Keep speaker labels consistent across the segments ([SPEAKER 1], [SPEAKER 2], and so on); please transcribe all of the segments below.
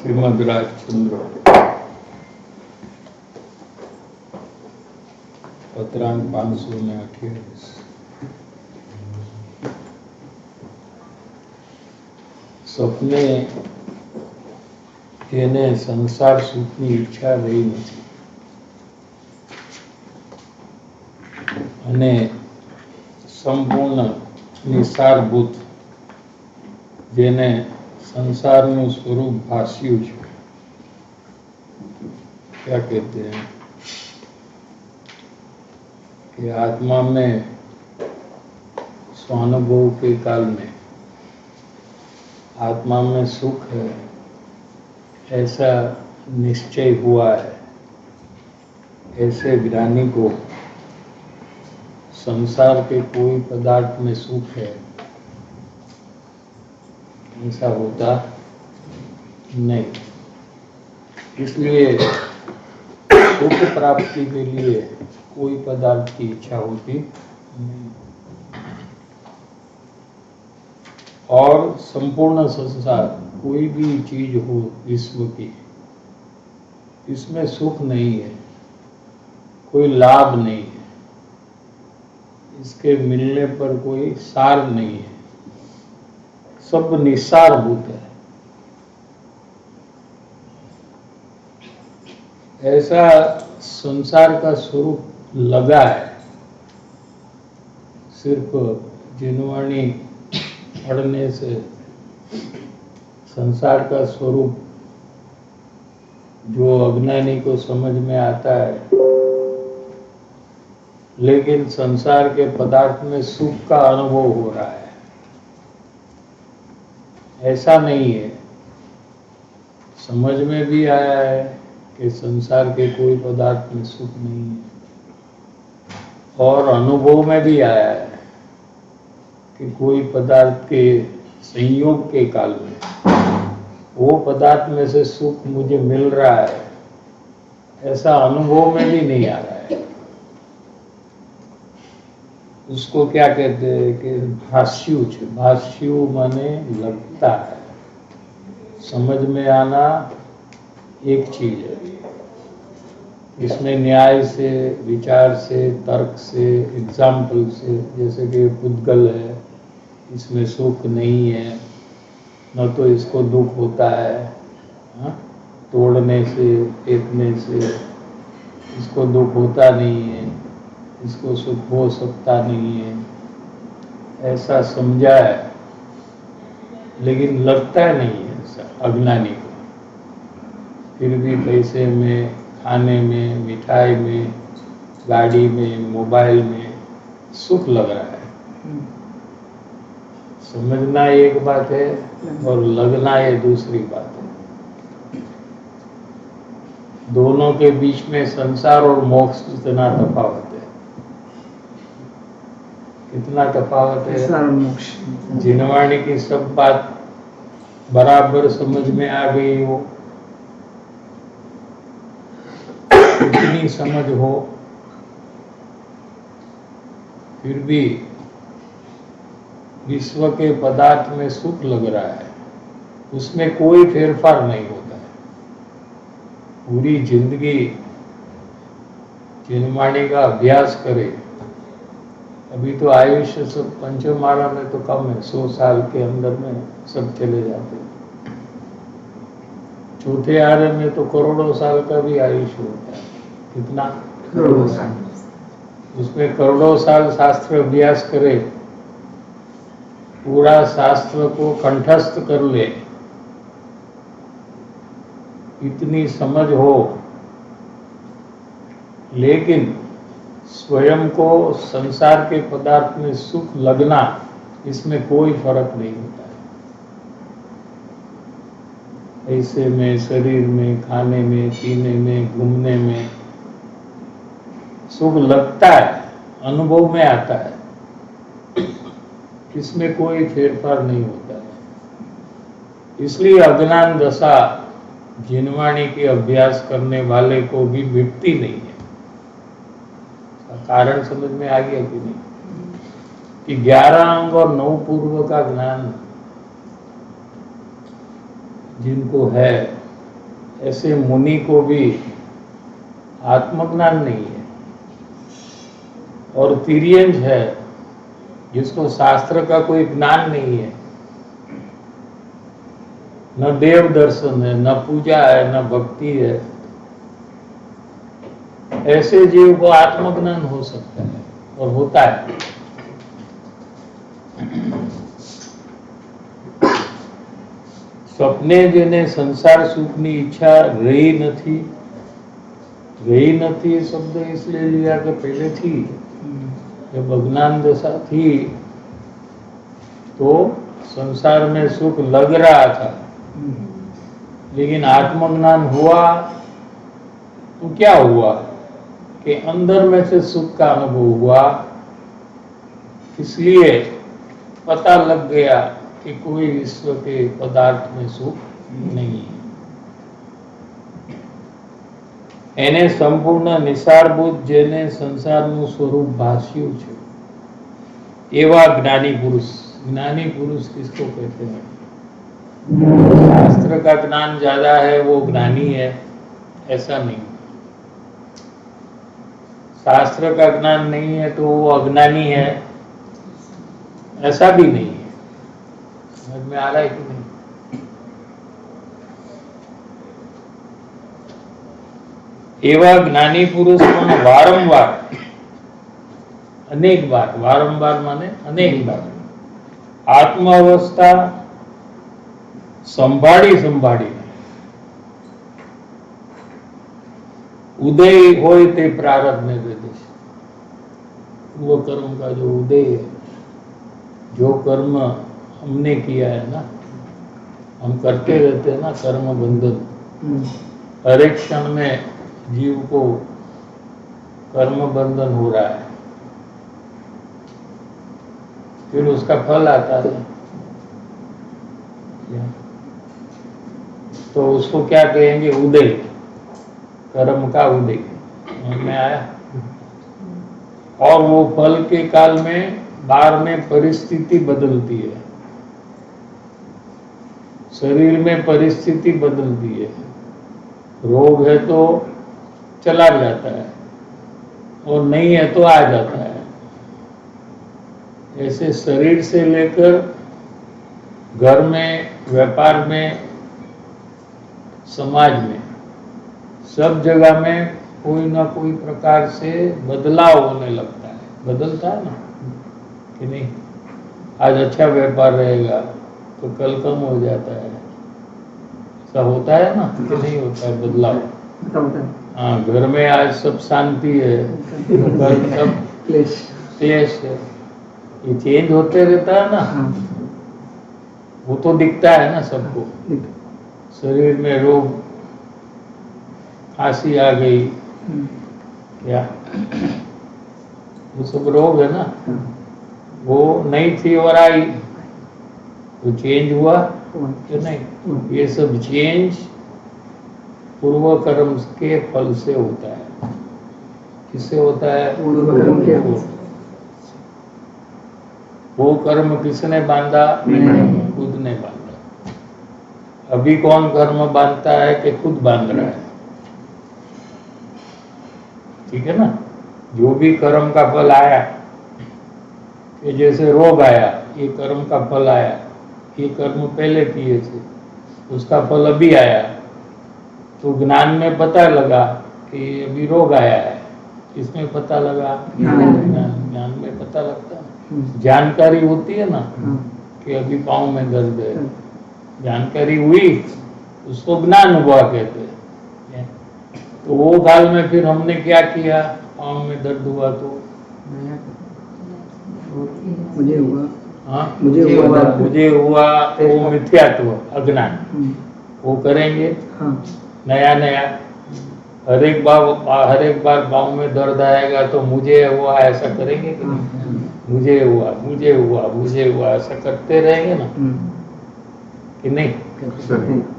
[SPEAKER 1] श्रीमद राजचंद्र पत्रांक 528। સપને એને સંસાર સુખની ઈચ્છા રહી નથી અને સંપૂર્ણ નિસારભૂત જેને संसारનું स्वरूप भाष्यु है। क्या कहते हैं कि आत्मा में स्वानुभव के काल में आत्मा में सुख है ऐसा निश्चय हुआ है। ऐसे ज्ञानी को संसार के कोई पदार्थ में सुख है ऐसा होता नहीं। इसलिए सुख प्राप्ति के लिए कोई पदार्थ की इच्छा होती नहीं और संपूर्ण संसार कोई भी चीज हो विश्व की इसमें सुख नहीं है, कोई लाभ नहीं है, इसके मिलने पर कोई सार नहीं है, सब निसारभूत है। ऐसा संसार का स्वरूप लगा है। सिर्फ जिनवाणी पढ़ने से संसार का स्वरूप जो अज्ञानी को समझ में आता है, लेकिन संसार के पदार्थ में सुख का अनुभव हो रहा है ऐसा नहीं है। समझ में भी आया है कि संसार के कोई पदार्थ में सुख नहीं है और अनुभव में भी आया है कि कोई पदार्थ के संयोग के काल में वो पदार्थ में से सुख मुझे मिल रहा है ऐसा अनुभव में भी नहीं आ रहा है। उसको क्या कहते हैं कि भाष्यु छे। भाष्यु माने लगता है, समझ में आना एक चीज है। इसमें न्याय से, विचार से, तर्क से, एग्जाम्पल से, जैसे कि पुद्गल है, इसमें सुख नहीं है, न तो इसको दुख होता है, हाँ? तोड़ने से, फेंकने से इसको दुख होता नहीं है, इसको सुख हो सकता नहीं है, ऐसा समझा है। लेकिन लगता नहीं है ऐसा अज्ञानी को। फिर भी पैसे में, खाने में, मिठाई में, गाड़ी में, मोबाइल में सुख लग रहा है। समझना एक बात है और लगना ये दूसरी बात है। दोनों के बीच में संसार और मोक्ष कितना तफावत है, कितना तफावत है। जिनवाणी की सब बात बराबर समझ में आ गई हो, इतनी समझ हो, फिर भी विश्व के पदार्थ में सुख लग रहा है, उसमें कोई फेरफार नहीं होता है। पूरी जिंदगी जिनवाणी का अभ्यास करे। अभी तो आयुष्य सब पंचमाला में तो कम है, 100 साल के अंदर में सब चले जाते हैं। चौथे आरे में तो करोड़ों साल का भी आयुष्य होता है। कितना? करोड़ों साल। उसमें करोड़ों साल शास्त्र अभ्यास करे, पूरा शास्त्र को कंठस्थ कर ले, इतनी समझ हो, लेकिन स्वयं को संसार के पदार्थ में सुख लगना, इसमें कोई फर्क नहीं होता है। ऐसे में, शरीर में, खाने में, पीने में, घूमने में सुख लगता है, अनुभव में आता है, इसमें कोई फेरफार नहीं होता है। इसलिए अज्ञान दशा जिनवाणी के अभ्यास करने वाले को भी मिटती नहीं है। कारण समझ में आ गया कि नहीं कि 11 अंग और 9 पूर्व का ज्ञान जिनको है ऐसे मुनि को भी आत्मज्ञान नहीं है, और तिर्यंज है जिसको शास्त्र का कोई ज्ञान नहीं है, न देव दर्शन है, न पूजा है, न भक्ति है, ऐसे जीव को आत्मज्ञान हो सकता है और होता है। સ્વપ્ને જેને સંસાર સુખની ઈચ્છા રહી નથી, શબ્દ इसलिए लिया कि पहले थी, जब अज्ञान दशा थी तो संसार में सुख लग रहा था, लेकिन आत्मज्ञान हुआ तो क्या हुआ कि अंदर में से सुख का अनुभव हुआ, इसलिए पता लग गया कि कोई विश्व के पदार्थ में सुख नहीं है। એને સંપૂર્ણ નિસારભૂત જેને સંસારનું સ્વરૂપ ભાસ્યું છે એવા જ્ઞાની પુરુષ किसको कहते हैं? शास्त्र का ज्ञान ज्यादा है वो ज्ञानी है, ऐसा नहीं। शास्त्र का ज्ञान नहीं है तो वो अज्ञानी है, ऐसा भी नहीं है। समझ में आ रहा है कि नहीं? एवा ज्ञानी पुरुष પણ વારંવાર, अनेक बार, वारंवार माने अनेक बार आत्म अवस्था संभाड़ी उदय होय ते प्रारब्ध में विदेश, वो कर्म का जो उदय है, जो कर्म हमने किया है ना, हम करते रहते हैं ना कर्म बंधन, हर एक क्षण में जीव को कर्म बंधन हो रहा है, फिर उसका फल आता है, तो उसको क्या कहेंगे? उदय, कर्म का उदय। में आया। और वो फल के काल में बाहर में परिस्थिति बदलती है, शरीर में परिस्थिति बदलती है, रोग है तो चला जाता है और नहीं है तो आ जाता है। ऐसे शरीर से लेकर घर में, व्यापार में, समाज में, सब जगह में कोई ना कोई प्रकार से बदलाव होने लगता है। बदलता है ना कि नहीं? आज अच्छा व्यापार रहेगा तो कल कम हो जाता है, ऐसा होता है ना कि नहीं होता है? बदलाव हाँ, घर में आज सब शांति है, कल सब क्लेश है, ये चेंज होते रहता है ना। वो तो दिखता है ना सबको, शरीर में रोग, खांसी आ गई, क्या वो सब रोग है ना, वो नहीं थी और आई, वो चेंज हुआ कि नहीं? ये सब चेंज पूर्व कर्म के फल से होता है। किससे होता है? पूर्व कर्म के। वो कर्म किसने बांधा? खुद ने बांधा। अभी कौन कर्म बांधता है कि खुद बांध रहा है? ठीक है ना? जो भी कर्म का फल आया, कि जैसे रोग आया, ये कर्म का फल आया, ये कर्म पहले किए थे, उसका फल अभी आया, तो ज्ञान में पता लगा कि अभी रोग आया है। इसमें पता लगा? ज्ञान में पता लगता है। जानकारी होती है ना कि अभी पाँव में दर्द है, जानकारी हुई, उसको ज्ञान हुआ कहते हैं। तो वो काल में फिर हमने क्या किया? पाँव में दर्द हुआ तो मुझे हुआ, हाँ मुझे हुआ, वो मिथ्यात्व, अज्ञान, वो करेंगे। नया हर एक बार पाँव में दर्द आएगा तो मुझे हुआ, ऐसा करेंगे कि नहीं? मुझे हुआ ऐसा करते रहेंगे ना कि नहीं?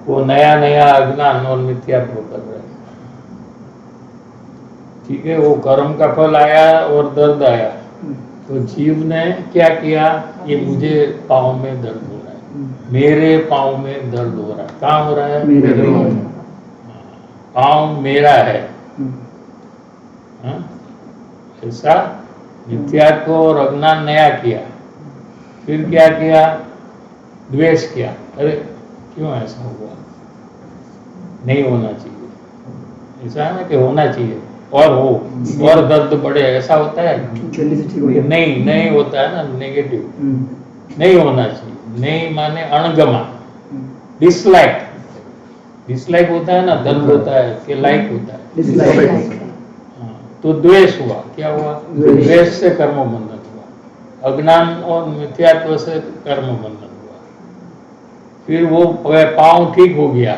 [SPEAKER 1] वो नया अज्ञान और मिथ्यात्व कर रहे हैं। ठीक है, वो कर्म का फल आया और दर्द आया, तो जीव ने क्या किया? ये मुझे पाँव में दर्द हो रहा है, मेरे पाँव में दर्द हो रहा है। कहाँ हो रहा है? मेरे पाँव में। पाँव मेरा है, हाँ? ऐसा मिथ्यात्व और अज्ञान नया किया। फिर क्या किया? द्वेष किया। अरे क्यों ऐसा हुआ, नहीं होना चाहिए। ऐसा है ना कि होना चाहिए और हो और दर्द बढ़े, ऐसा होता है? नहीं होता है ना, नेगेटिव। नहीं होना चाहिए। नहीं माने अणगमा, डिसलाइक। डिसलाइक होता है ना, दर्द होता है कि लाइक होता है। हाँ, तो द्वेष हुआ। क्या हुआ? द्वेष से कर्म बंधन हुआ। अज्ञान और मिथ्यात्व से कर्म बंधन हुआ। फिर वो पाँव ठीक हो गया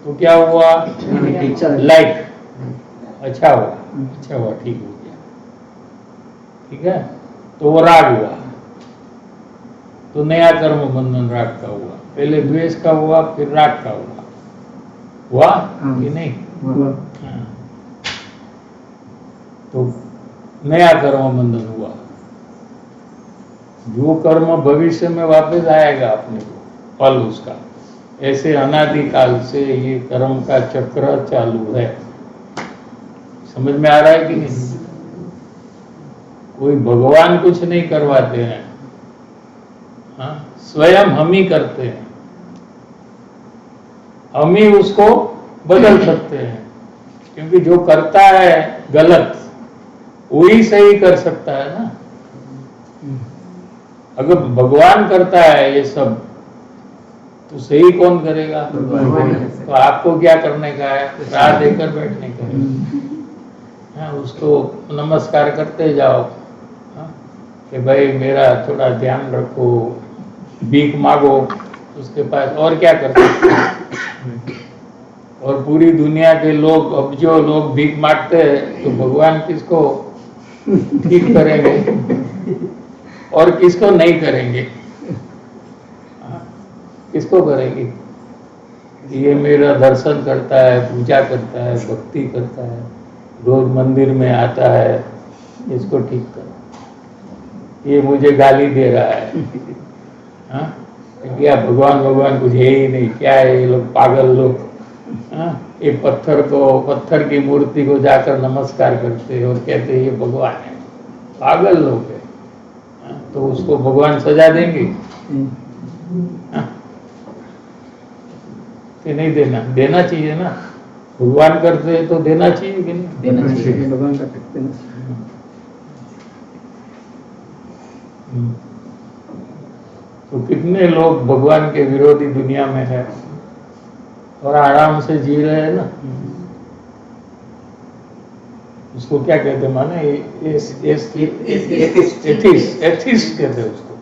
[SPEAKER 1] तो क्या हुआ? लाइक, अच्छा हुआ, अच्छा हुआ, ठीक हो गया। ठीक है, तो वो राग हुआ, तो नया कर्म बंधन राग का हुआ। पहले द्वेष का हुआ, फिर राग का हुआ कि नहीं? हाँ। तो नया कर्म बंधन हुआ। जो कर्म भविष्य में वापस आएगा अपने को, फल उसका, ऐसे अनादिकाल से ये कर्म का चक्र चालू है। समझ में आ रहा है कि नहीं? कोई भगवान कुछ नहीं करवाते हैं, हाँ? स्वयं हम ही करते हैं। हम ही उसको बदल सकते हैं, क्योंकि जो करता है गलत वही सही कर सकता है ना। अगर भगवान करता है ये सब तो सही कौन करेगा? तो आपको क्या करने का है? राह देकर बैठने का है। हाँ, उसको नमस्कार करते जाओ, हाँ? कि भाई मेरा थोड़ा ध्यान रखो, भीख मांगो उसके पास, और क्या कर सकते हैं? और पूरी दुनिया के लोग, अब जो लोग भीख मांगते हैं, तो भगवान किसको ठीक करेंगे और किसको नहीं करेंगे? किसको करेंगे? ये मेरा दर्शन करता है, पूजा करता है, भक्ति करता है, रोज मंदिर में आता है, इसको ठीक करो। ये मुझे गाली दे रहा है, हाँ? क्या भगवान कुछ है ही नहीं, क्या है ये लोग पागल लोग, हाँ? ये पत्थर की मूर्ति को जाकर नमस्कार करते हैं और कहते हैं ये भगवान है। पागल लोग है, हाँ? तो उसको भगवान सजा देंगे, हाँ? कि नहीं देना? देना चाहिए ना। भगवान करते हैं तो देना चाहिए कि नहीं? देना चाहिए। भगवान का करते हैं। तो कितने लोग भगवान के विरोधी दुनिया में है और आराम से जी रहे हैं ना। उसको क्या कहते हैं? माने एथिस्ट कहते हैं उसको,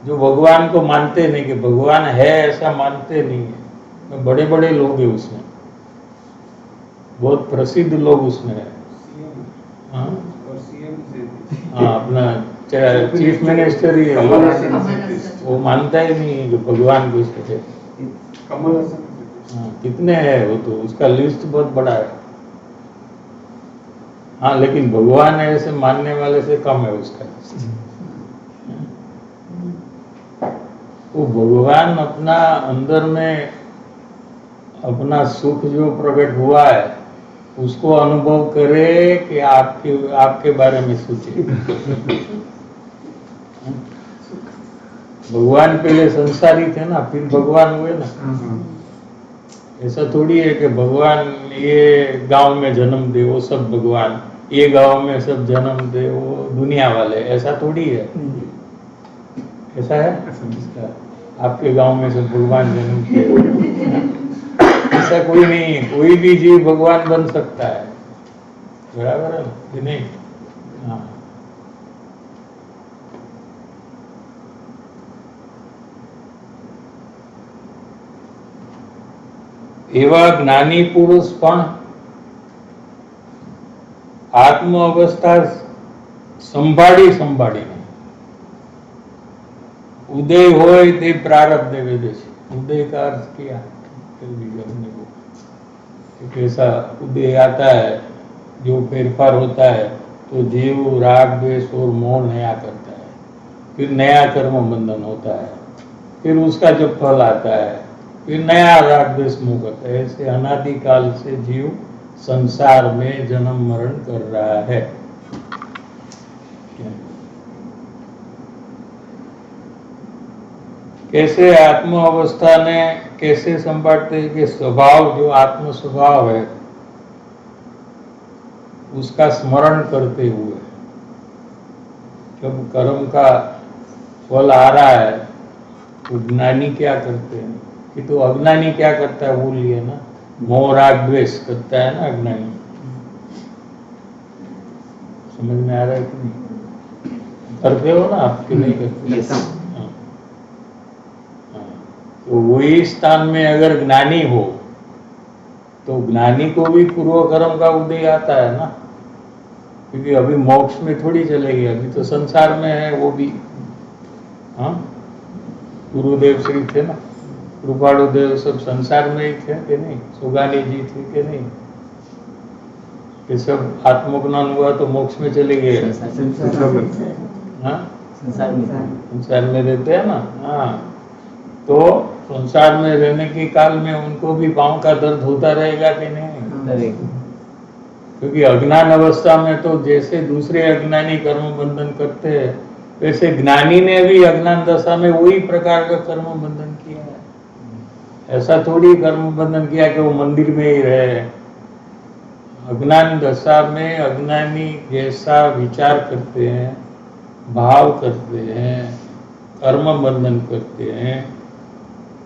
[SPEAKER 1] जो भगवान को मानते नहीं, कि भगवान है ऐसा मानते नहीं है। बड़े बड़े लोग हैं उसमें, बहुत प्रसिद्ध लोग उसमें है। हाँ, अपना चीफ मिनिस्टर ही है, वो मानता ही नहीं है कि भगवान कुछ है। हाँ, कितने हैं वो, तो उसका लिस्ट बहुत बड़ा है। हाँ, लेकिन भगवान है ऐसे मानने वाले से कम है उसका। वो भगवान अपना अंदर में अपना सुख जो प्रकट हुआ है उसको अनुभव करे कि आपके बारे में सोचे। भगवान पहले संसारी थे ना, फिर भगवान हुए ना। ऐसा थोड़ी है कि भगवान ये गांव में जन्म दे वो सब भगवान, ये गांव में सब जन्म दे वो दुनिया वाले, ऐसा थोड़ी है। ऐसा है? आपके गांव में सब भगवान जन्म दे, ऐसा कोई नहीं है। कोई भी जीव भगवान बन सकता है, बराबर है कि नहीं? हाँ। એવા જ્ઞાની પુરુષ પણ આત્મ અવસ્થા સંભાળીને ઉદય હોય તે પ્રારબ્ધ વેદે છે। उदय का अर्थ किया कैसा उदय आता है, जो फेरफार होता है, तो जीव राग द्वेष और मोह नया करता है, फिर नया कर्म बंधन होता है, फिर उसका जो फल आता है फिर नया राग द्वेष मोह करता है। ऐसे अनादिकाल से जीव संसार में जन्म मरण कर रहा है। कैसे आत्म अवस्था ने कैसे संभालते हैं कि स्वभाव, जो आत्म स्वभाव है, उसका स्मरण करते हुए जब कर्म का फल आ रहा है तो ज्ञानी क्या करते हैं कि तो अज्ञानी क्या करता है वो लिए ना, मोह राग द्वेष करता है ना अज्ञानी। समझ में आ रहा है कि नहीं? करते हो ना आपके? नहीं करते? तो वही स्थान में अगर ज्ञानी हो तो ज्ञानी को भी पूर्व कर्म का उदय आता है ना, क्योंकि अभी मोक्ष में थोड़ी चलेगी, अभी तो संसार में है वो भी। हाँ, गुरुदेव श्री थे ना, कृपाणु देव सब संसार में ही थे कि नहीं? सुगानी जी थे कि नहीं? ये सब आत्मज्ञान हुआ तो मोक्ष में चले गए। हाँ, संसार में रहते हैं ना। हाँ, तो संसार में रहने के काल में उनको भी पांव का दर्द होता रहेगा कि नहीं? क्योंकि अज्ञान अवस्था में तो जैसे दूसरे अज्ञानी कर्म बंधन करते हैं, वैसे ज्ञानी ने भी अज्ञान दशा में वही प्रकार का कर्म बंधन किया है। ऐसा थोड़ी कर्म बंधन किया कि वो मंदिर में ही रहे। अज्ञान दशा में अज्ञानी जैसा विचार करते हैं, भाव करते हैं, कर्म बंधन करते हैं,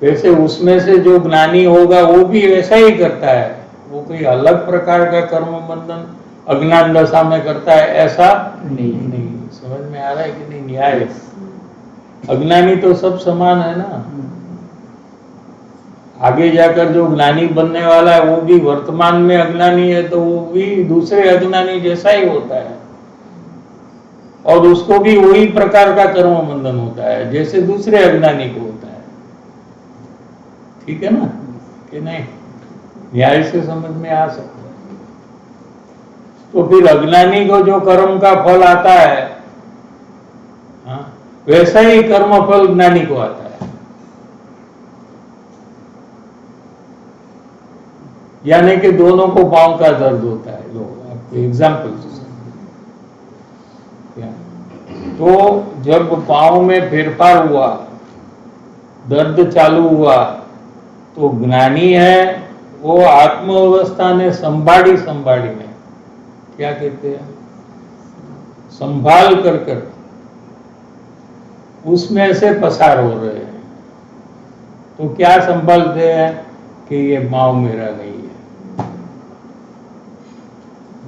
[SPEAKER 1] वैसे उसमें से जो ज्ञानी होगा वो भी वैसा ही करता है। वो कोई अलग प्रकार का कर्म बंधन अज्ञान दशा में करता है ऐसा नहीं। समझ में आ रहा है कि नहीं? न्याय अज्ञानी तो सब समान है ना। आगे जाकर जो ज्ञानी बनने वाला है वो भी वर्तमान में अज्ञानी है तो वो भी दूसरे अज्ञानी जैसा ही होता है, और उसको भी वही प्रकार का कर्म बंधन होता है जैसे दूसरे अज्ञानी को होता है। ठीक है ना कि नहीं? न्याय से समझ में आ सकता है। तो फिर अज्ञानी को जो कर्म का फल आता है, हाँ, वैसा ही कर्म फल ज्ञानी को आता है। यानी कि दोनों को पांव का दर्द होता है। लोग आपको एग्जाम्पल तो जब पांव में फेरफार हुआ, दर्द चालू हुआ, तो ज्ञानी है वो आत्म अवस्था ने संभाली में क्या कहते हैं, संभाल कर उसमें से पसार हो रहे हैं। तो क्या संभालते हैं कि ये पांव मेरा नहीं है,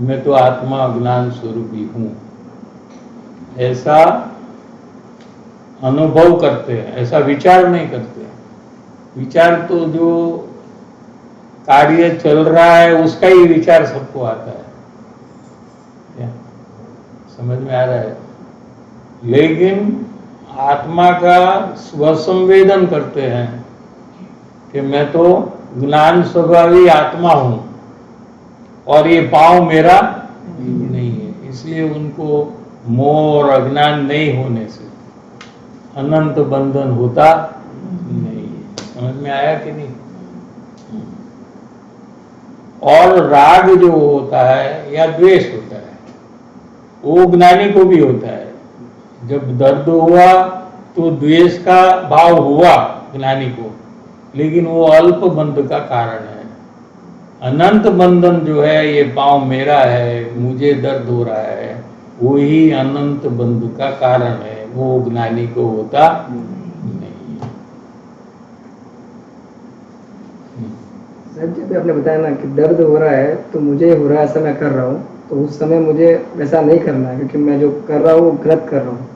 [SPEAKER 1] मैं तो आत्मा ज्ञान स्वरूपी हूं, ऐसा अनुभव करते हैं, ऐसा विचार नहीं करते। विचार तो जो कार्य चल रहा है उसका ही विचार सबको आता है। क्या समझ में आ रहा है? लेकिन आत्मा का स्वसंवेदन करते हैं कि मैं तो ज्ञान स्वभावी आत्मा हूं और ये पांव मेरा नहीं है। इसलिए उनको मोह और अज्ञान नहीं होने से अनंत बंधन होता नहीं है। समझ में आया कि नहीं? और राग जो होता है या द्वेष होता है वो ज्ञानी को भी होता है। जब दर्द हुआ तो द्वेष का भाव हुआ ज्ञानी को, लेकिन वो अल्प बंध का कारण है। अनंत बंधन जो है, ये पांव मेरा है, मुझे दर्द हो रहा है, वो ही अनंत बंध का कारण है, वो ज्ञानी को होता नहीं।
[SPEAKER 2] सर जी आपने बताया ना कि दर्द हो रहा है तो मुझे हो रहा है, ऐसा मैं कर रहा हूँ, तो उस समय मुझे वैसा नहीं करना है क्योंकि मैं जो कर रहा हूँ वो गलत कर रहा हूँ।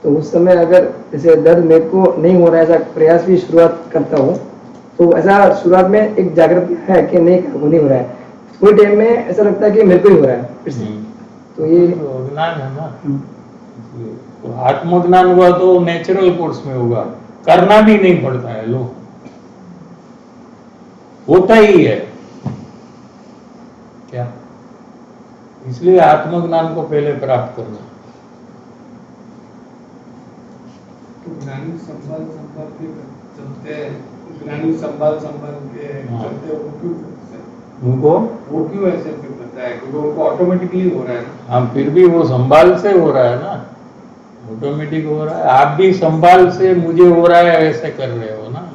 [SPEAKER 2] तो उस समय अगर जैसे दर्द मेरे को नहीं हो रहा है, ऐसा प्रयास भी शुरुआत करता हूँ, तो ऐसा शुरुआत में एक जागृति है कि नहीं वो नहीं हो रहा है, थोड़ी टाइम में ऐसा लगता है कि मेरे को ही हो रहा है। तो ये
[SPEAKER 1] ज्ञान है ना। तो आत्मज्ञान हुआ तो नेचुरल कोर्स में होगा, करना भी नहीं पड़ता है, लो होता ही है। क्या? इसलिए आत्मज्ञान को पहले प्राप्त करना।
[SPEAKER 3] तो ज्ञानी संभाल के चलते हैं ज्ञानी संभाल संभाल के
[SPEAKER 1] हाँ।
[SPEAKER 3] चलते, वो क्यों करते हैं?
[SPEAKER 1] उनको
[SPEAKER 3] वो क्यों ऐसे फिर करता है? क्योंकि उनको ऑटोमेटिकली हो रहा है ना।
[SPEAKER 1] हम फिर भी वो संभाल से हो रहा है ना, ऑटोमेटिक हो रहा है। आप भी संभाल से मुझे हो रहा है ऐसे कर रहे हो ना।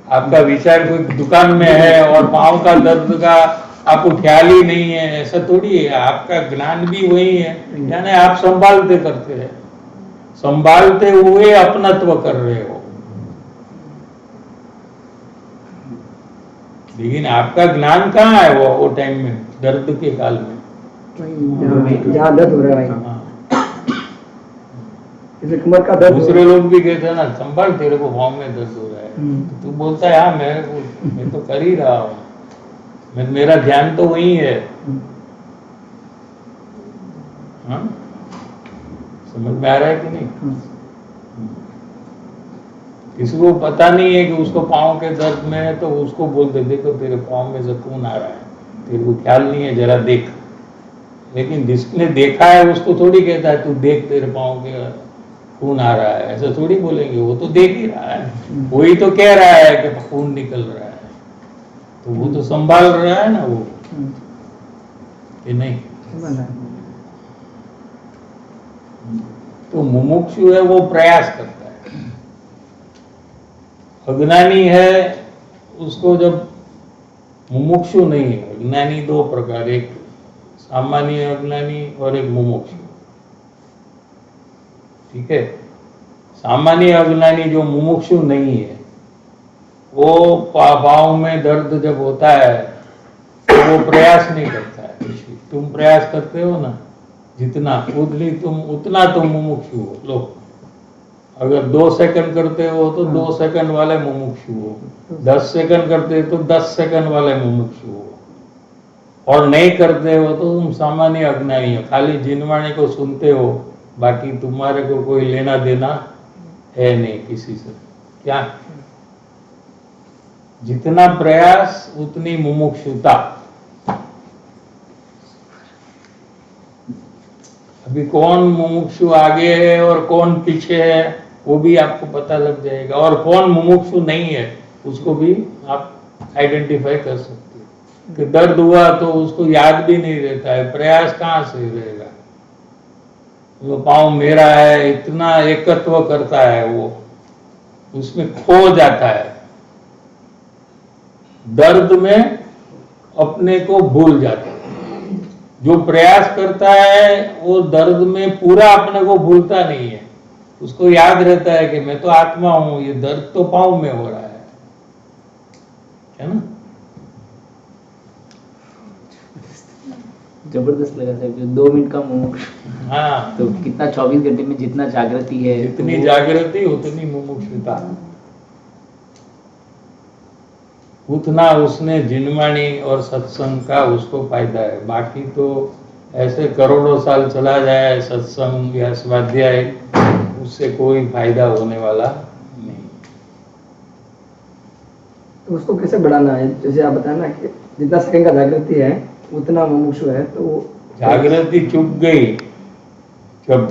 [SPEAKER 1] आपका विचार कोई दुकान में है और पाँव का दर्द का आपको ख्याल ही नहीं है, ऐसा थोड़ी है। आपका ज्ञान भी वही है, यानी आप संभालते करते हैं, संभालते हुए अपनत्व कर रहे हो। लेकिन आपका ज्ञान कहाँ है वो टाइम में, दर्द के काल में?
[SPEAKER 2] जहाँ दर्द हो रहा है भाई,
[SPEAKER 1] हाँ।
[SPEAKER 2] जैसे कमर का दर्द हो
[SPEAKER 1] दूसरे
[SPEAKER 2] रहा है।
[SPEAKER 1] लोग भी कहते हैं ना, संभाल तेरे को पाँव में दर्द हो रहा है, तो तू बोलता है हाँ मैं तो कर ही रहा हूँ, मेरा ध्यान तो वही है। हाँ? समझ में आ रहा है कि नहीं? किसी को पता नहीं है कि उसको पाँव के दर्द में है, तो उसको बोलते देखो तेरे पाँव में से खून आ रहा है, तेरे को ख्याल नहीं है, जरा देख। लेकिन जिसने देखा है उसको थोड़ी कहता है तू देख तेरे पाँव के खून आ रहा है, ऐसा थोड़ी बोलेंगे। वो तो देख ही रहा है, वही तो कह रहा है कि खून निकल रहा है, तो वो तो संभाल रहा है ना वो, कि नहीं? तो मुमुक्षु है वो प्रयास करता है, अज्ञानी है उसको जब मुमुक्षु नहीं है। अज्ञानी दो प्रकार, एक सामान्य अज्ञानी और एक मुमुक्षु, ठीक है? सामान्य अज्ञानी जो मुमुक्षु नहीं है, वो पाँव में दर्द जब होता है तो वो प्रयास नहीं करता है। तुम प्रयास करते हो ना, जितना उतना तुम मुमुक्षु हो। लो, अगर 2 सेकंड करते हो तो 2 सेकंड वाले मुमुक्षु हो, 10 सेकंड करते हो तो 10 सेकंड वाले मुमुक्षु हो, और नहीं करते हो तो तुम सामान्य अज्ञानी हो, खाली जिनवाणी को सुनते हो, बाकी तुम्हारे को कोई लेना देना है नहीं किसी से। क्या? जितना प्रयास उतनी मुमुक्षुता। अभी कौन मुमुक्षु आगे है और कौन पीछे है वो भी आपको पता लग जाएगा, और कौन मुमुक्षु नहीं है उसको भी आप आइडेंटिफाई कर सकते हो। कि दर्द हुआ तो उसको याद भी नहीं रहता है, प्रयास कहाँ से रहेगा? वो पाँव मेरा है इतना एकत्व करता है, वो उसमें खो जाता है, दर्द में अपने को भूल जाता है। जो प्रयास करता है वो दर्द में पूरा अपने को भूलता नहीं है, उसको याद रहता है कि मैं तो आत्मा हूं, ये दर्द तो पाँव में हो रहा है ना?
[SPEAKER 4] जबरदस्त लगा सर, जो 2 मिनट का मुमुक्षु।
[SPEAKER 1] हाँ,
[SPEAKER 4] तो कितना 24 घंटे में जितना जागृति है,
[SPEAKER 1] जितनी जागृति उतनी मुमुक्षुता, उतना उसने जिनवाणी और सत्संग का उसको फायदा है। बाकी तो ऐसे करोड़ों साल चला जाए सत्संग या स्वाध्याय, उससे कोई फायदा होने वाला नहीं।
[SPEAKER 2] तो उसको कैसे बढ़ाना है? जैसे आप बताया ना कि जितना सेकंड का जागृति है उतना मुमुक्षु है, तो वो
[SPEAKER 1] जागृति चुप गई जब,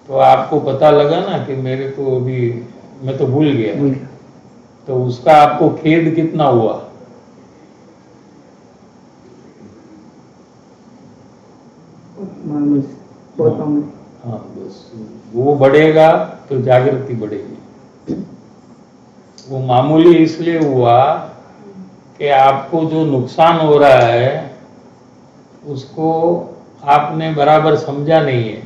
[SPEAKER 1] तो आपको पता लगा ना कि मेरे को अभी मैं तो भूल गया, तो उसका आपको खेद कितना हुआ?
[SPEAKER 2] बहुत मामूली।
[SPEAKER 1] हाँ, बस वो बढ़ेगा तो जागृति बढ़ेगी। वो मामूली इसलिए हुआ कि आपको जो नुकसान हो रहा है उसको आपने बराबर समझा नहीं है।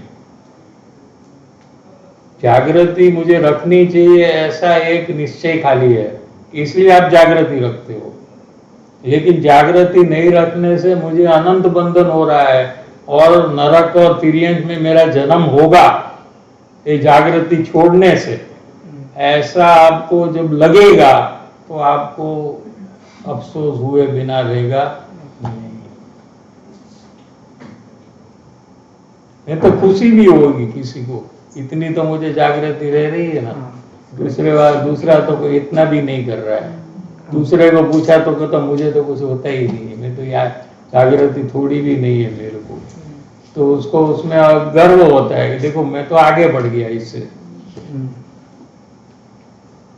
[SPEAKER 1] जागृति मुझे रखनी चाहिए ऐसा एक निश्चय खाली है, इसलिए आप जागृति रखते हो। लेकिन जागृति नहीं रखने से मुझे अनंत बंधन हो रहा है और नरक और तिर्यंत में मेरा जन्म होगा, ये जागृति छोड़ने से, ऐसा आपको जब लगेगा तो आपको अफसोस हुए बिना रहेगा नहीं तो खुशी भी होगी किसी को, इतनी तो मुझे जागृति रह रही है ना। दूसरा तो कोई इतना भी नहीं कर रहा है, दूसरे को पूछा तो कहता मुझे तो कुछ होता ही नहीं है, मैं तो यार जागृति थोड़ी भी नहीं है मेरे को, तो उसको उसमें गर्व होता है कि देखो मैं तो आगे बढ़ गया इससे।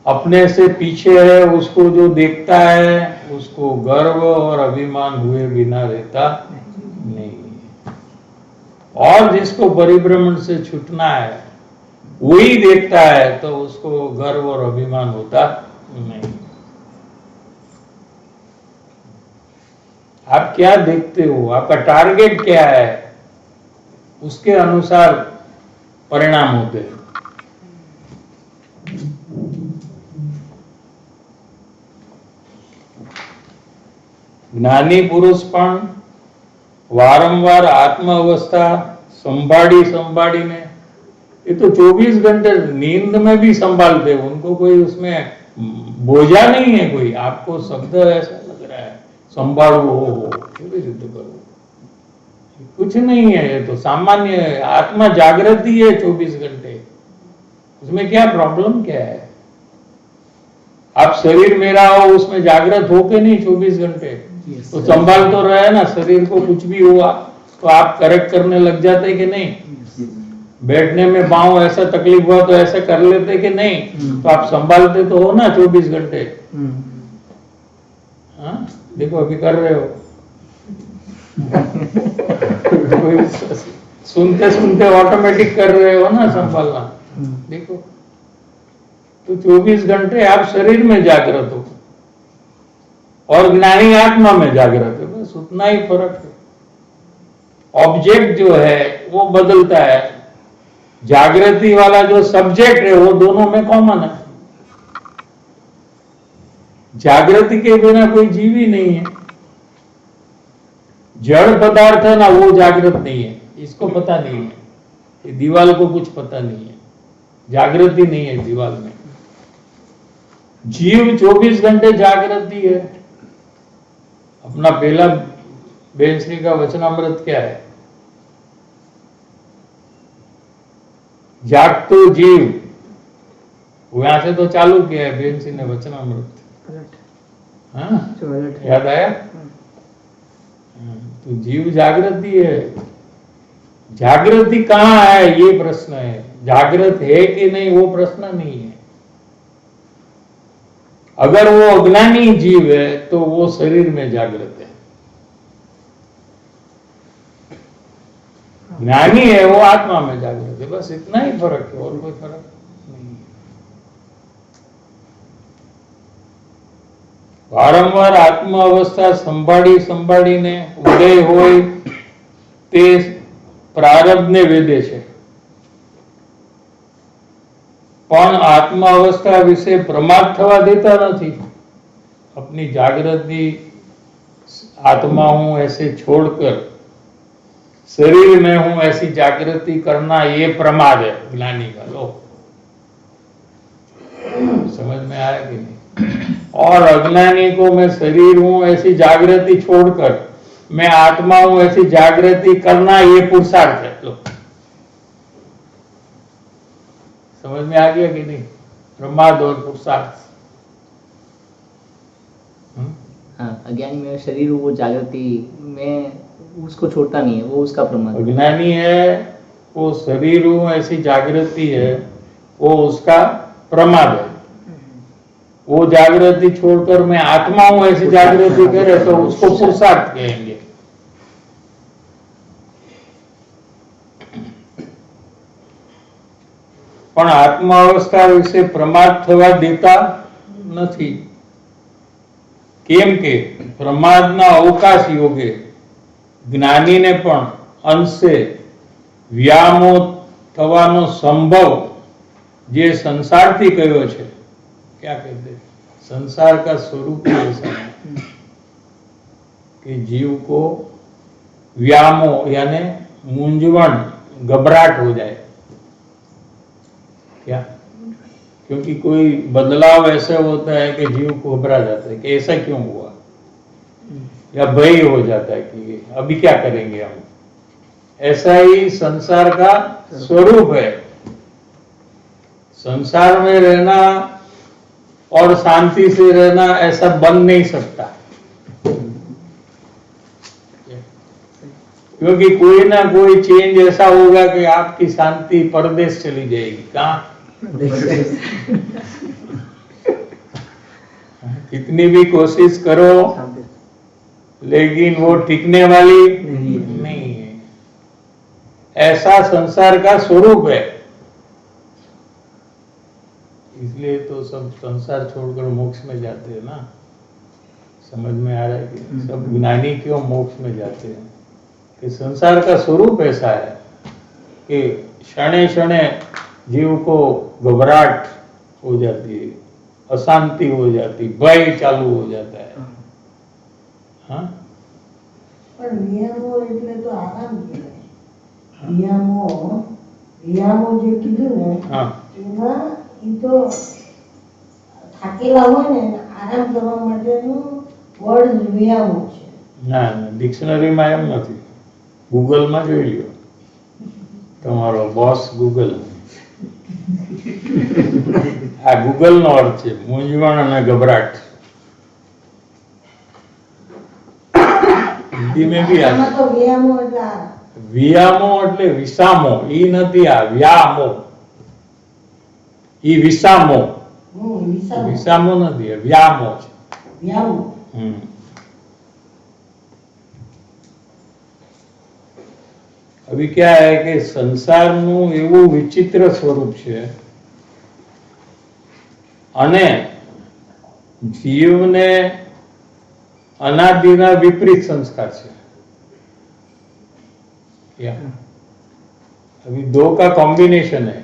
[SPEAKER 1] अपने से पीछे है उसको जो देखता है उसको गर्व और अभिमान हुए बिना रहता नहीं। और जिसको परिभ्रमण से छूटना है वही देखता है तो उसको गर्व और अभिमान होता नहीं। आप क्या देखते हो, आपका टारगेट क्या है, उसके अनुसार परिणाम होते हैं। જ્ઞાની પુરુષ પણ વારંવાર આત્મ અવસ્થા संभाળીને, ये तो 24 घंटे नींद में भी संभालते हैं, उनको कोई उसमें बोझा नहीं है कोई। आपको शब्द ऐसा लग रहा है संभाळो केवी रीते करो, कुछ नहीं है, ये तो सामान्य है। आत्मा जागृति है 24 घंटे, उसमें क्या प्रॉब्लम क्या है। आप शरीर मेरा हो उसमें जागृत हो के नहीं 24 घंटे, तो संभाल तो रहे ना। शरीर को कुछ भी हुआ तो आप करेक्ट करने लग जाते कि नहीं। बैठने में पाँव ऐसा तकलीफ हुआ तो ऐसा कर लेते कि नहीं, तो आप संभालते तो हो ना 24 घंटे। हाँ देखो अभी कर रहे हो सुनते सुनते ऑटोमेटिक कर रहे हो ना संभालना। देखो तो 24 घंटे आप शरीर में जागृत हो और ज्ञानी आत्मा में जागृत है, बस उतना ही फर्क है। ऑब्जेक्ट जो है वो बदलता है, जागृति वाला जो सब्जेक्ट है वो दोनों में कॉमन है। जागृति के बिना कोई जीव ही नहीं है। जड़ पदार्थ है ना वो जागृत नहीं है, इसको पता नहीं है। ये दीवाल को कुछ पता नहीं है, जागृति नहीं है दीवाल में। जीव 24 घंटे जागृति है। अपना पहला बेंश्री का वचनामृत क्या है, जागतो जीव, वहां से तो चालू किया है बेंश्री ने वचनामृत। हाँ याद आया। तो जीव जागृति है। जागृति कहाँ है ये प्रश्न है, जागृत है कि नहीं वो प्रश्न नहीं है। अगर वो अज्ञानी जीव है तो वो शरीर में जागृत है, ज्ञानी है वो आत्मा में जागृत है, बस इतना ही फर्क है और कोई फर्क नहीं है। वारंवार आत्म अवस्था संभाળીને ઉદય હોય તે પ્રારબ્ધને વેદે છે, પણ આત્મ અवस्था વિશે પ્રમાદ થવા દેતા નથી। अपनी जागृति आत्मा हूं ऐसे छोड़कर शरीर में हूं ऐसी जागृति करना ये प्रमाद है ज्ञानी का। लो समझ में आया कि नहीं। और अज्ञानी को मैं शरीर हूं ऐसी जागृति छोड़कर मैं आत्मा हूं ऐसी जागृति करना ये पुरुषार्थ है। लो समझ में आ गया कि नहीं, प्रमाद और पुरुषार्थ।
[SPEAKER 4] हाँ, अज्ञानी में शरीर वो जागृति में उसको छोड़ता नहीं है, वो उसका प्रमाद।
[SPEAKER 1] अज्ञानी है वो शरीर हूं ऐसी जागृति है, वो उसका प्रमाद है। वो जागृति छोड़कर मैं आत्मा हूं ऐसी जागृति करे तो उसको पुरुषार्थ कहेंगे। પણ આત્મા અવસ્થા વિશે પ્રમાદ થવા દેતા નથી। કેમ કે પ્રમાદના અવકાશ યોગે જ્ઞાનીને પણ અંશે વ્યામો થવાનો સંભવ જે સંસારથી કયો છે। क्या कहते हैं, संसार का स्वरूप ऐसा है कि जीव को व्यामो यानी मूंझवण घबराहट हो जाए। क्या, क्योंकि कोई बदलाव ऐसा होता है कि जीव को घबरा जाता है कि ऐसा क्यों हुआ, या भय हो जाता है कि अभी क्या करेंगे हम। ऐसा ही संसार का स्वरूप है। संसार में रहना और शांति से रहना ऐसा बन नहीं सकता, क्योंकि कोई ना कोई चेंज ऐसा होगा कि आपकी शांति परदेश चली जाएगी। कहाँ कितनी भी कोशिश करो लेकिन वो टिकने वाली नहीं है। ऐसा संसार का स्वरूप है। इसलिए तो सब संसार छोड़कर मोक्ष में जाते हैं ना। समझ में आ रहा है कि सब ज्ञानी क्यों मोक्ष में जाते हैं? कि संसार का स्वरूप ऐसा है कि क्षणे क्षणे जीव को घबराहट हो जाती है, अशांति हो जाती, भय चालू हो जाता है। हाँ,
[SPEAKER 5] પણ નિયમો એટલે તો આરામ કહેવાય। નિયમો જે કીધું ને
[SPEAKER 1] हाँ,
[SPEAKER 5] એમાં ઈ તો થાકેલા હોય ને આરામ કરવા માટેનું વર્ડ નિયમો છે।
[SPEAKER 1] ના ના, ડિક્શનરીમાં એમ નથી। ગૂગલમાં જોઈ લ્યો, તમારો બોસ ગૂગલ। આ ગૂગલનો અર્થ છે મૂંઝવણ અને ગભરાટ। हिंदी में भी आ
[SPEAKER 5] આમાં તો નિયમો એટલે આરામ।
[SPEAKER 1] વિયામો એટલે વિસામો, ઈ નથી આ વ્યામો, ઈ વિસામો,
[SPEAKER 5] વિસામો
[SPEAKER 1] વિસામો નથી, આ વ્યામો છે।
[SPEAKER 5] વ્યામો
[SPEAKER 1] अभी क्या है कि संसारનું એવું વિચિત્ર સ્વરૂપ છે અને જીવને अनादिना विपरीत संस्कार से। क्या अभी दो का कॉम्बिनेशन है।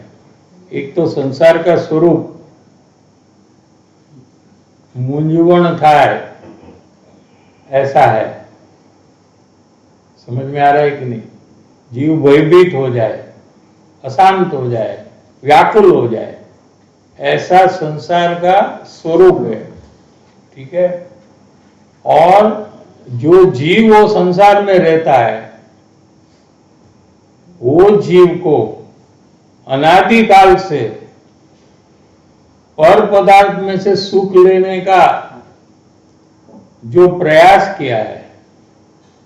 [SPEAKER 1] एक तो संसार का स्वरूप मूंझवण थाय ऐसा है, समझ में आ रहा है कि नहीं? जीव भयभीत हो जाए, अशांत हो जाए, व्याकुल हो जाए, ऐसा संसार का स्वरूप है। ठीक है। और जो जीव वो संसार में रहता है वो जीव को अनादिकाल से पर पदार्थ में से सुख लेने का जो प्रयास किया है,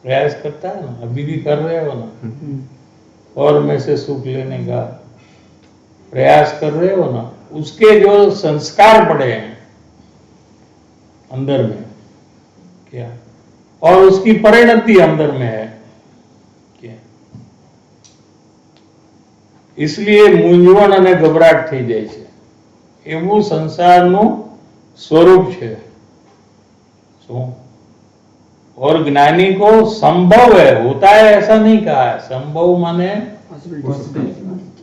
[SPEAKER 1] प्रयास करता है ना, अभी भी कर रहे हो ना, और में से सुख लेने का प्रयास कर रहे हो ना, उसके जो संस्कार पड़े हैं अंदर में, क्या, और उसकी परिणति अंदर में है क्या, इसलिए मूंझवण અને ગભરાટ થઈ જાય છે। એવું સંસારનું સ્વરૂપ છે। શું? और ज्ञानी को संभव है, होता है ऐसा नहीं कहा है। संभव माने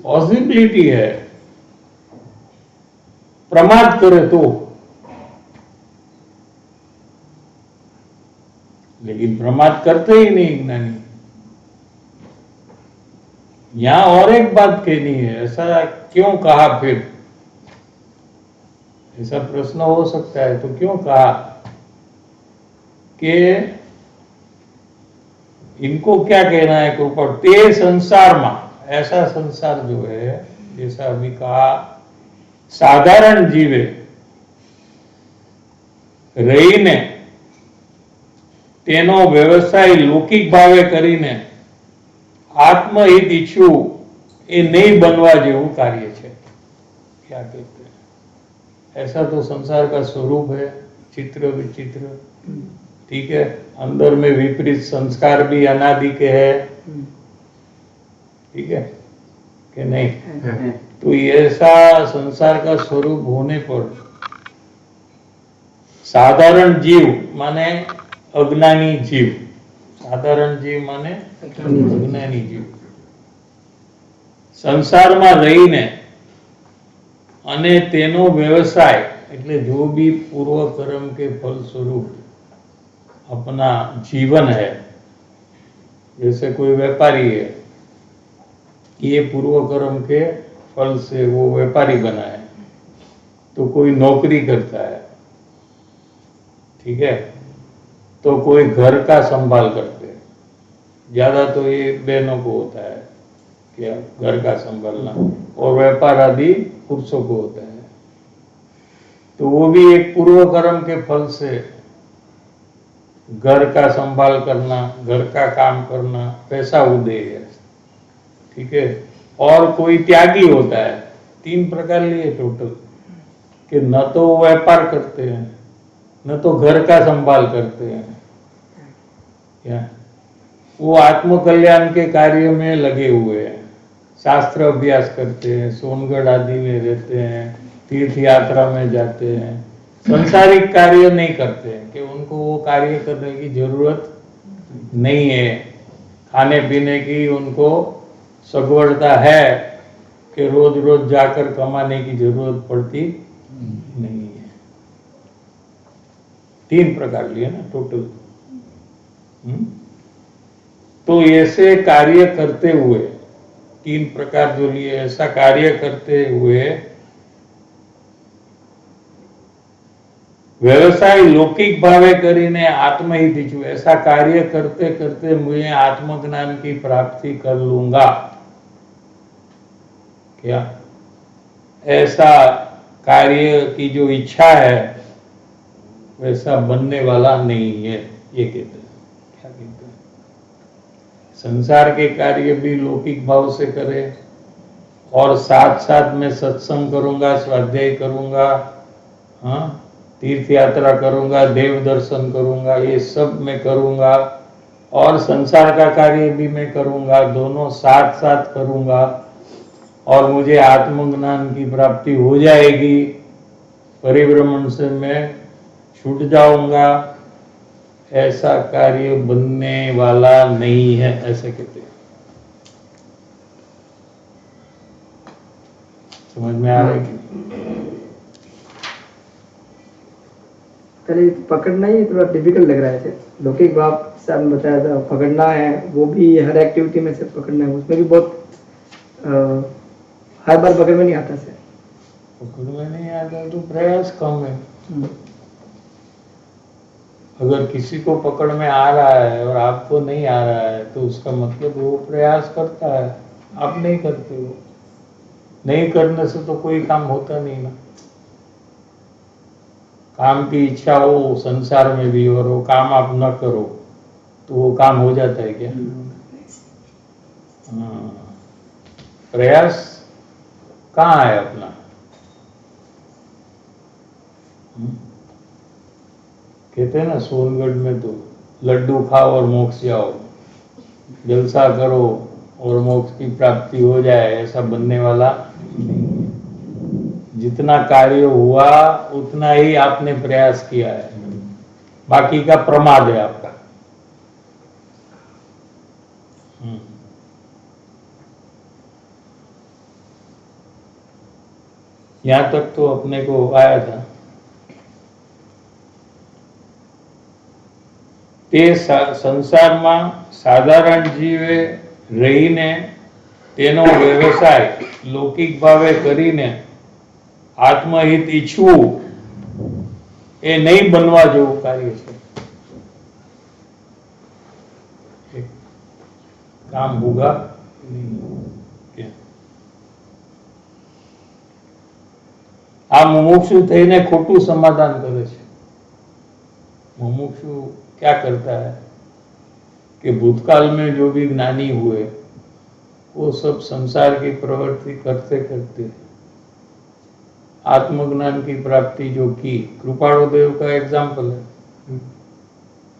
[SPEAKER 1] पॉसिबिलिटी है। प्रमाद करे तो, लेकिन प्रमाद करते ही नहीं ज्ञानी। यहां और एक बात कहनी है, ऐसा क्यों कहा? फिर ऐसा प्रश्न हो सकता है, तो क्यों कहा कि इनको क्या कहना है कि ऊपर ते संसार में, ऐसा संसार जो है, जैसा अभी कहा, साधारण जीवे रहीने તેનો વ્યવસાય લૌકિક ભાવે કરીને આત્મહિત ઈચ્છવું એ નહીં बनवा જેવું કાર્ય છે। क्या कहते हैं? ऐसा तो संसार का स्वरूप है, चित्र विचित्र। ठीक है। अंदर में विपरीत संस्कार भी अनादि के है। ठीक है कि नहीं? तो ऐसा संसार का स्वरूप होने पर साधारण जीव माने अज्ञानी जीव, साधारण जीव माने अज्ञानी जीव संसाરમાં રહીને અને તેનો વ્યવસાય એટલે जो भी पूर्व कर्म के फल स्वरूप अपना जीवन है, जैसे कोई व्यापारी है, ये पूर्व कर्म के फल से वो व्यापारी बना है, तो कोई नौकरी करता है। ठीक है। तो कोई घर का संभाल करते हैं, ज्यादा तो ये बहनों को होता है क्या, घर का संभालना, और व्यापार आदि पुरुषों को होता है। तो वो भी एक पूर्व कर्म के फल से घर का संभाल करना, घर का काम करना, पैसा उदय है। ठीक है। और कोई त्यागी होता है। 3 प्रकार लिए टोटल, कि न तो व्यापार करते हैं, न तो घर का संभाल करते हैं, क्या वो आत्म कल्याण के कार्य में लगे हुए हैं, शास्त्र अभ्यास करते हैं, सोनगढ़ आदि में रहते हैं, तीर्थ यात्रा में जाते हैं, संसारिक कार्य नहीं करते हैं कि उनको वो कार्य करने की जरूरत नहीं है, खाने पीने की उनको सगवड़ता है कि रोज रोज जाकर कमाने की जरूरत पड़ती नहीं है। 3 प्रकार लिए ना टोटल। तो ऐसे कार्य करते हुए 3 प्रकार जो लिए, ऐसा कार्य करते हुए व्यवसाय लौकिक भावे करीने आत्महित इच्छू, ऐसा कार्य करते करते मुझे आत्मज्ञान की प्राप्ति कर लूंगा, क्या ऐसा कार्य की जो इच्छा है वैसा बनने वाला नहीं है, ये कहते हैं। क्या कहते हैं? संसार के कार्य भी लौकिक भाव से करे और साथ साथ में सत्संग करूंगा, स्वाध्याय करूंगा, हाँ, तीर्थ यात्रा करूंगा, देव दर्शन करूंगा, ये सब मैं करूंगा, और संसार का कार्य भी मैं करूंगा, दोनों साथ साथ करूंगा और मुझे आत्मज्ञान की प्राप्ति हो जाएगी, परिभ्रमण से मैं छूट जाऊंगा, ऐसा कार्य बनने वाला नहीं है, ऐसे कहते हैं। समझ में आ रहा है कि
[SPEAKER 2] पहले पकड़ना ही थोड़ा डिफिकल्ट लग रहा है। लौकिक भाव से आपने बताया था पकड़ना है, वो भी हर एक्टिविटी में से पकड़ना है, उसमें भी बहुत हर बार पकड़ में नहीं आता से।
[SPEAKER 1] पकड़ में नहीं आता तो प्रयास कम है। अगर किसी को पकड़ में आ रहा है और आपको नहीं आ रहा है तो उसका मतलब वो प्रयास करता है, आप नहीं करते हो। नहीं करने से तो कोई काम होता नहीं ना। काम की इच्छा हो संसार में भी और वो काम आप न करो तो वो काम हो जाता है क्या? हाँ, प्रयास कहाँ है अपना? कहते हैं ना सोनगढ़ में तो लड्डू खाओ और मोक्ष जाओ, जलसा करो और मोक्ष की प्राप्ति हो जाए, ऐसा बनने वाला नहीं है। जितना कार्य हुआ उतना ही आपने प्रयास किया है, बाकी का प्रमाद है आपका। यहां तक तो अपने को आया था। તે સંસારમાં સાધારણ જીવે રહીને તેનો વ્યવસાય લૌકિક ભાવે કરીને આત્મહિત ઈચ્છવું એ નહીં બનવા જેવું કાર્ય છે। કામ હોગા નહીં। આ મુમુક્ષુ થઈને ખોટું સમાધાન કરે છે। मुमुक्षु क्या करता है कि भूतकाल में जो भी ज्ञानी हुए वो सब संसार की प्रवृत्ति करते करते आत्मज्ञान की प्राप्ति जो की, कृपाणुदेव का एग्जाम्पल है।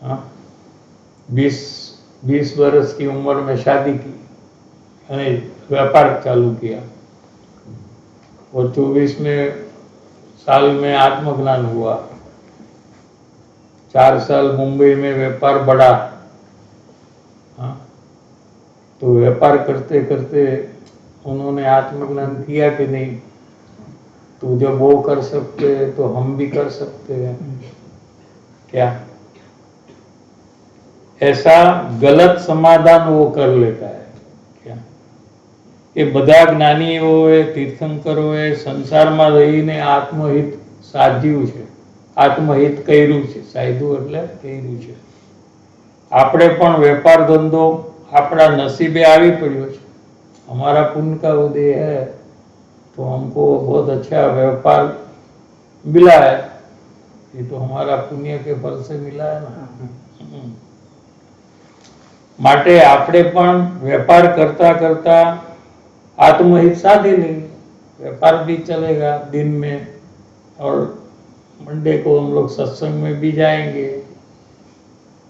[SPEAKER 1] हाँ, 20 वर्ष की उम्र में शादी की और व्यापार चालू किया और 24वें साल में आत्मज्ञान हुआ। 4 साल मुंबई में व्यापार बढ़ा। हाँ, तो व्यापार करते करते उन्होंने आत्मज्ञान किया कि नहीं, तो जब वो कर सकते हैं तो हम भी कर सकते हैं क्या? ऐसा गलत समाधान वो कर लेता है क्या? ये बधा ज्ञानीओ तीर्थंकरो संसार में रहीने आत्महित साध्યું છે, आत्महित કર્યું છે। સાધ્યું એટલે કર્યું છે। આપણે પણ વેપાર ધંધો આપણા नसीबे આવી પડ્યો છે। हमारा पुण्य का उदय है तो हमको बहुत अच्छा व्यापार मिला है, ये तो हमारा पुण्य के फल से मिला है ना। માટે આપણે પણ व्यापार करता करता आत्महित साधी लेंगे, व्यापार भी चलेगा दिन में और मंडे को हम लोग सत्संग में भी जाएंगे,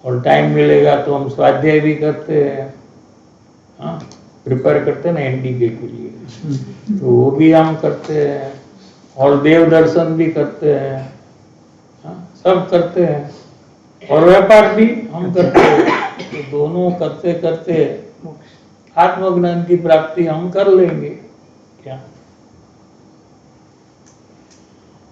[SPEAKER 1] और टाइम मिलेगा तो हम स्वाध्याय भी करते हैं, हाँ, प्रिपेयर करते हैं ना एनडीके के लिए, तो वो भी हम करते हैं, और देव दर्शन भी करते हैं, हाँ, सब करते हैं, और व्यापार भी हम करते हैं। तो दोनों करते करते आत्मज्ञान की प्राप्ति हम कर लेंगे क्या।